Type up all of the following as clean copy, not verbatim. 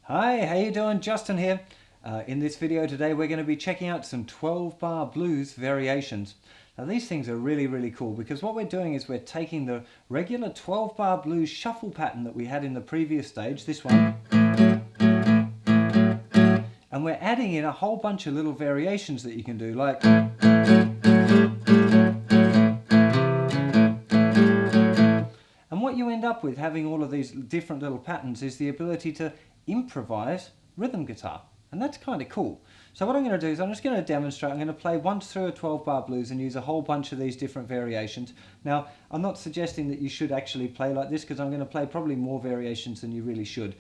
Hi, how you doing? Justin here. In this video today we're going to be checking out some 12-bar blues variations. Now these things are really cool because what we're doing is we're taking the regular 12-bar blues shuffle pattern that we had in the previous stage, this one, and we're adding in a whole bunch of little variations that you can do, like and what you end up with having all of these different little patterns is the ability to improvise rhythm guitar, and that's kind of cool. So what I'm going to do is I'm just going to demonstrate. I'm going to play once through a 12-bar blues and use a whole bunch of these different variations. Now I'm not suggesting that you should actually play like this because I'm going to play probably more variations than you really should.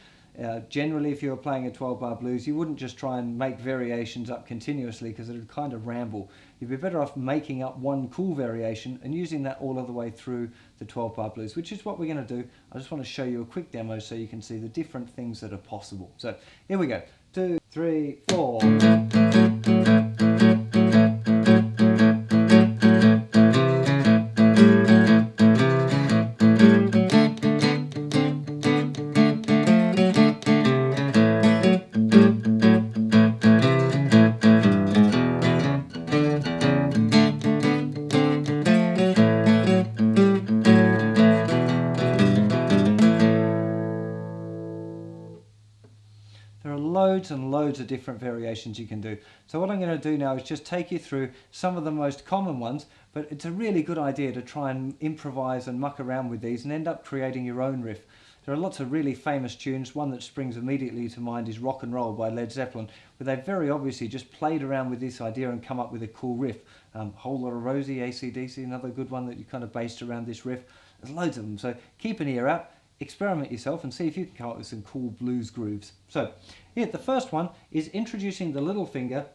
Generally, if you were playing a 12-bar blues, you wouldn't just try and make variations up continuously because it would kind of ramble. You'd be better off making up one cool variation and using that all of the way through the 12-bar blues, which is what we're going to do. I just want to show you a quick demo so you can see the different things that are possible. So here we go. 2, 3, 4. There are loads and loads of different variations you can do. So what I'm going to do now is just take you through some of the most common ones, but it's a really good idea to try and improvise and muck around with these and end up creating your own riff. There are lots of really famous tunes. One that springs immediately to mind is Rock and Roll by Led Zeppelin, where they very obviously just played around with this idea and come up with a cool riff. Whole Lot of Rosie, AC/DC, another good one that you kind of based around this riff. There's loads of them, so keep an ear out. Experiment yourself and see if you can come up with some cool blues grooves. So here, the first one is introducing the little finger.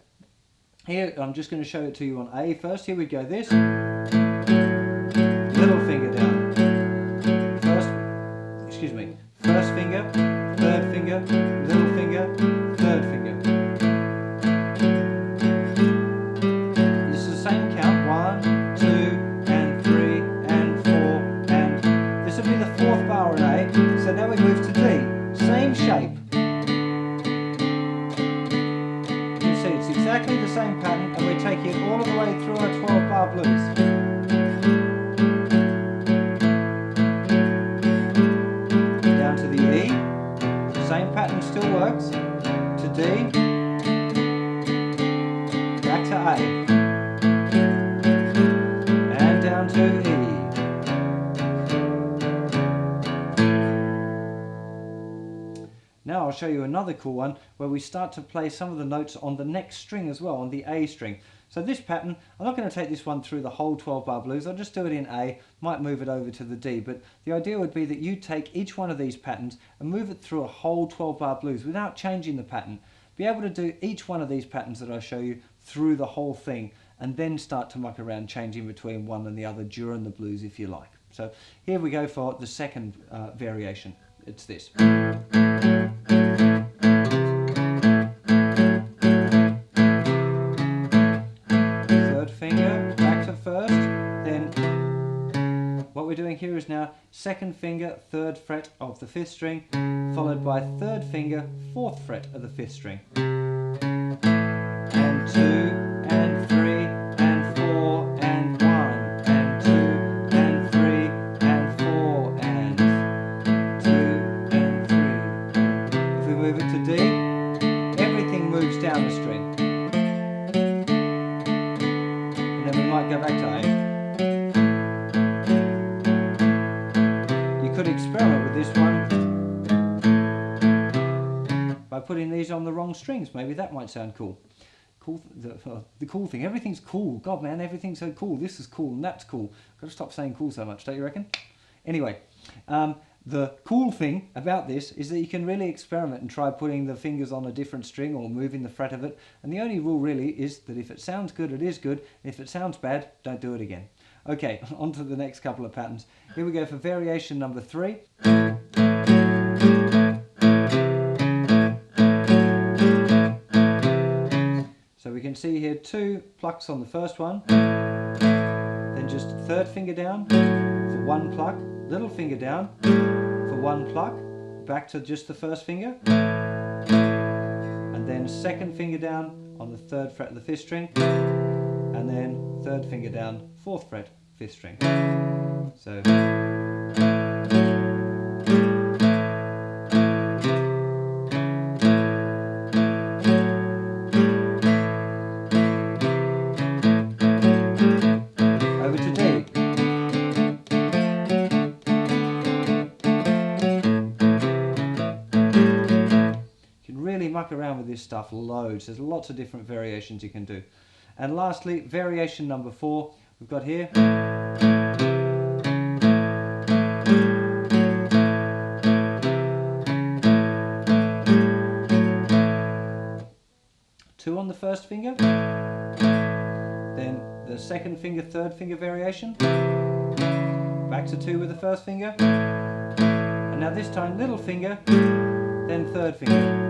Here, I'm just going to show it to you on A first. Here we go, this. Little finger down. First finger, third finger, little finger, third finger. This is the same count. 1, 2, and 3, and 4, and this will be the 4th bar in A. So now we move to D. Same shape. You see, it's exactly the same pattern, and we're taking it all the way through our 12-bar blues. Down to the E. Same pattern still works. To D. Back to A. And down to E. Now I'll show you another cool one where we start to play some of the notes on the next string as well, on the A string. So this pattern, I'm not going to take this one through the whole 12-bar blues, I'll just do it in A, might move it over to the D, but the idea would be that you take each one of these patterns and move it through a whole 12-bar blues without changing the pattern. Be able to do each one of these patterns that I show you through the whole thing and then start to muck around changing between one and the other during the blues if you like. So here we go for the second variation. It's this. What we're doing here is now 2nd finger, 3rd fret of the 5th string, followed by 3rd finger, 4th fret of the 5th string. And 2, and 3, and 4, and 1, and 2, and 3, and 4, and 2, and 3. If we move it to D, everything moves down the string. And then we might go back to A. Could experiment with this one by putting these on the wrong strings. Maybe that might sound cool. The cool thing, everything's cool. God man, everything's so cool. This is cool and that's cool. Got to stop saying cool so much, don't you reckon? Anyway, the cool thing about this is that you can really experiment and try putting the fingers on a different string or moving the fret of it. And the only rule really is that if it sounds good, it is good. And if it sounds bad, don't do it again. Okay, on to the next couple of patterns. Here we go for variation number 3. So we can see here 2 plucks on the first one, then just 3rd finger down for 1 pluck, little finger down for 1 pluck, back to just the 1st finger, then second finger down on the 3rd fret of the 5th string, and then 3rd finger down, 4th fret, 5th string. So over to D. Really muck around with this stuff loads. There's lots of different variations you can do. And lastly, variation number 4, we've got here. Two on the 1st finger, then the 2nd finger, 3rd finger variation, back to 2 with the 1st finger, and now this time little finger, then 3rd finger.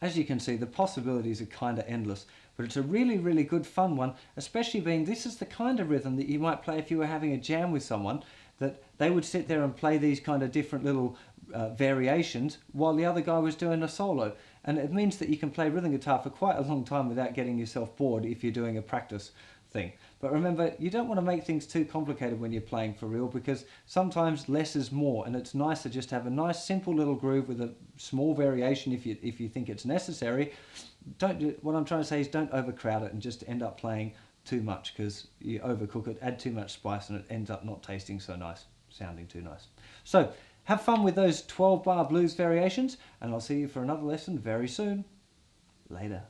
As you can see, the possibilities are kind of endless, but it's a really, really good fun one, especially being this is the kind of rhythm that you might play if you were having a jam with someone, that they would sit there and play these kind of different little variations while the other guy was doing a solo. And it means that you can play rhythm guitar for quite a long time without getting yourself bored if you're doing a practice thing. But remember, you don't want to make things too complicated when you're playing for real, because sometimes less is more, and it's nicer just to have a nice simple little groove with a small variation if you think it's necessary. What I'm trying to say is don't overcrowd it and just end up playing too much, because you overcook it, add too much spice, and it ends up not tasting so nice, sounding too nice. So have fun with those 12-bar blues variations, and I'll see you for another lesson very soon. Later.